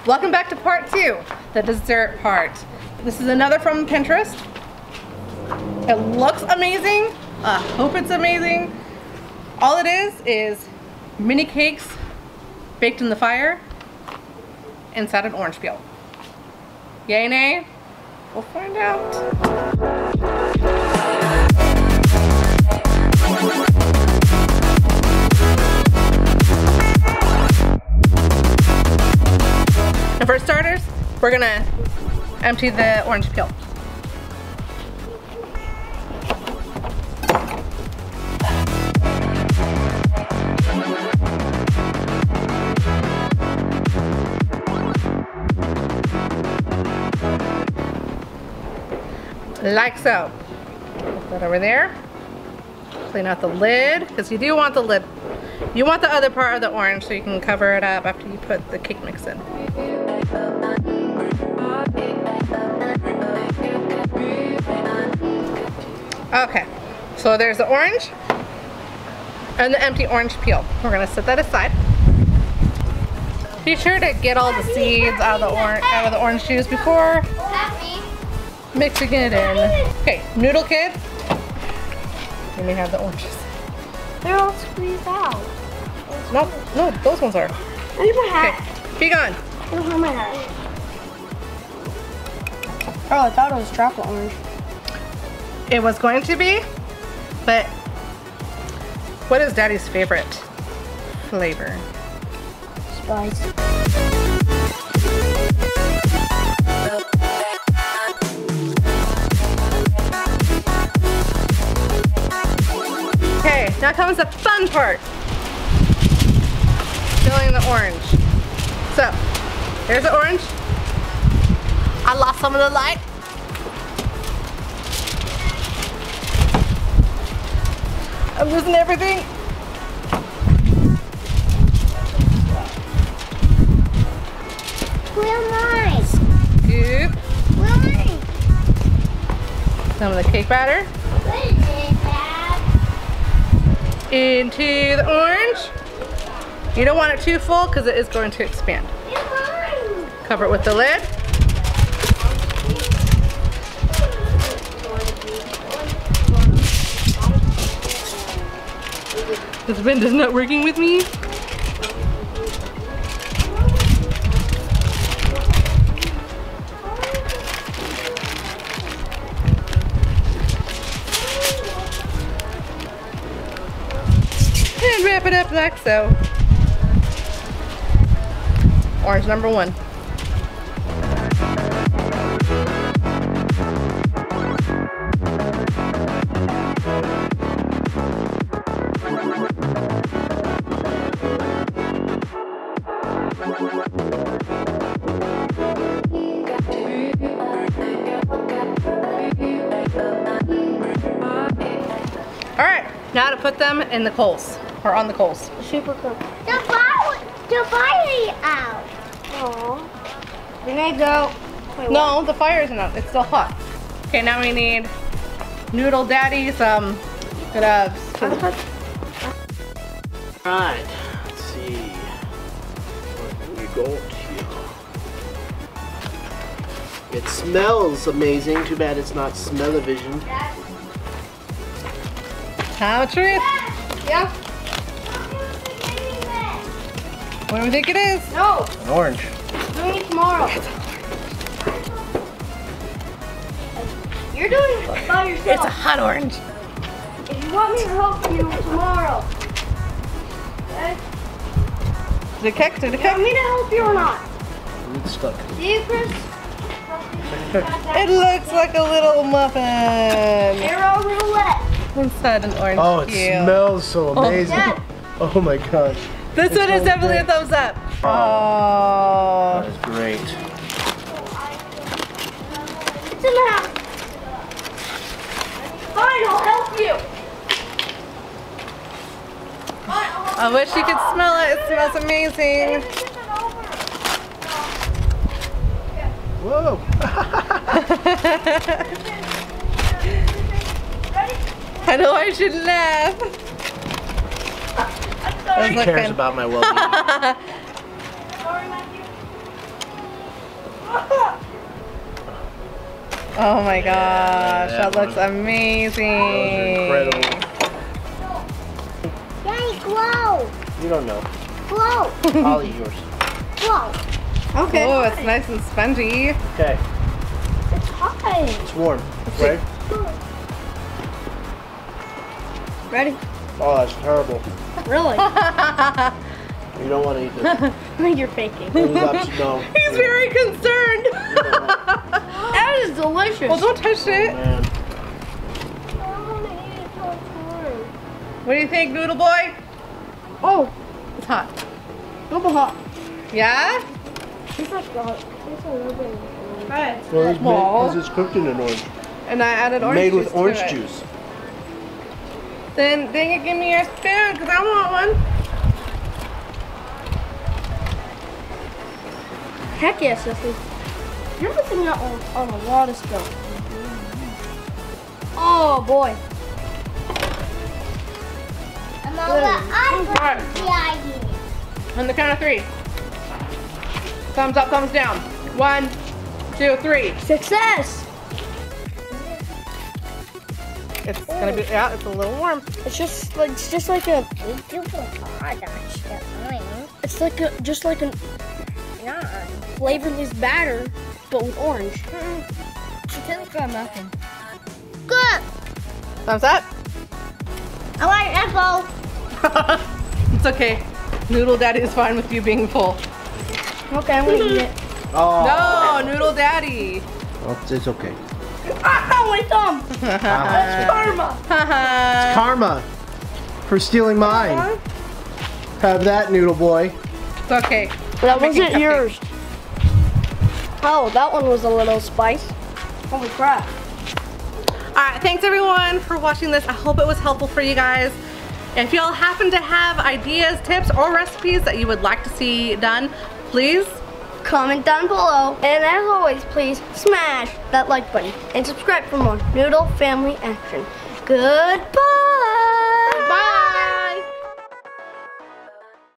Welcome back to part 2, the dessert part. This is another from Pinterest. It looks amazing. I hope it's amazing. All it is mini cakes baked in the fire inside an orange peel. Yay, nay? We'll find out. And for starters, we're gonna empty the orange peel. Like so. Put that over there. Clean out the lid, because you do want the lid. You want the other part of the orange so you can cover it up after you put the cake mix in. Okay, so there's the orange and the empty orange peel. We're gonna set that aside. Be sure to get all the seeds out of the orange juice before mixing it in. Okay, Noodle Kid. Let me have the oranges. They're all squeezed out. No, those ones are. I need my hat. Okay, be gone. I don't have my hat. Oh, I thought it was chocolate orange. It was going to be, but what is Daddy's favorite flavor? Spice. Okay, now comes the fun part. Filling the orange. So, here's the orange. I lost some of the light. I'm losing everything. Real nice. Scoop Real nice. some of the cake batter into the orange. You don't want it too full because it is going to expand. Cover it with the lid. This wind is not working with me. And wrap it up like so. Orange number 1. Alright, now to put them in the coals, or on the coals. Super cool. The fire out. Aww. Grenades out. Wait, No, the fire isn't out. It's still hot. Okay, now we need Noodle Daddy some gloves. Alright, let's see what we got here. It smells amazing. Too bad it's not smell-o-vision. Tell the truth. Yeah. What do we think it is? No. An orange. Doing it tomorrow. You're doing it by yourself. It's a hot orange. If you want me to help you tomorrow. Okay? Did it kick? Did it You kick? want me to help you or not? It's stuck. See you, Chris? It looks like a little muffin Arrow roulette. inside an orange Oh, it peel. smells so amazing. Dad. Oh my gosh. This one is definitely a thumbs up. Oh. That is great. It's in the house. Fine, I'll help you. Fine, I'll help I wish you could smell it. It smells amazing. Whoa. I know I should laugh. She cares about my well-being. Sorry, Matthew. Oh my gosh, that that looks one. amazing. Those are incredible. Daddy, glow. You don't know. Glow. I'll eat yours. Glow. Okay. Oh, it's nice and spongy. Okay. It's hot. It's warm. Ready? Ready? Oh, that's terrible. Really? You don't want to eat this. I think you're faking. No. He's very concerned. That is delicious. Well, don't touch it. Man. What do you think, Noodle Boy? Oh, It's hot. double hot. Yeah? It's like hot. It's a little bit. Right. Well, it's Small. because it's cooked in an orange. And I added orange Made juice with to orange it. juice. Then dang it, give me your spoon, because I want one. Heck yes, Sissy. You're missing out on a lot of stuff. Oh boy. Alright, on the count of 3. Thumbs up, thumbs down. 1, 2, 3. Success! It's gonna be, yeah, it's a little warm. It's just like a. It's like a flavorless batter, but with orange. It's like a muffin. Good. Thumbs up. I like apple. It's okay. Noodle Daddy is fine with you being full. Okay, I'm gonna eat it. Oh. No, Noodle Daddy. Oh, it's okay. Ah, my thumb. Karma. Haha. Karma for stealing mine. Have that, Noodle Boy. It's okay. That Making wasn't cupcakes. yours. Oh, that one was a little spice. Holy crap. Alright, thanks everyone for watching this. I hope it was helpful for you guys. If y'all happen to have ideas, tips, or recipes that you would like to see done, please Comment down below. And as always, please smash that like button and subscribe for more Noodle Family action. Goodbye.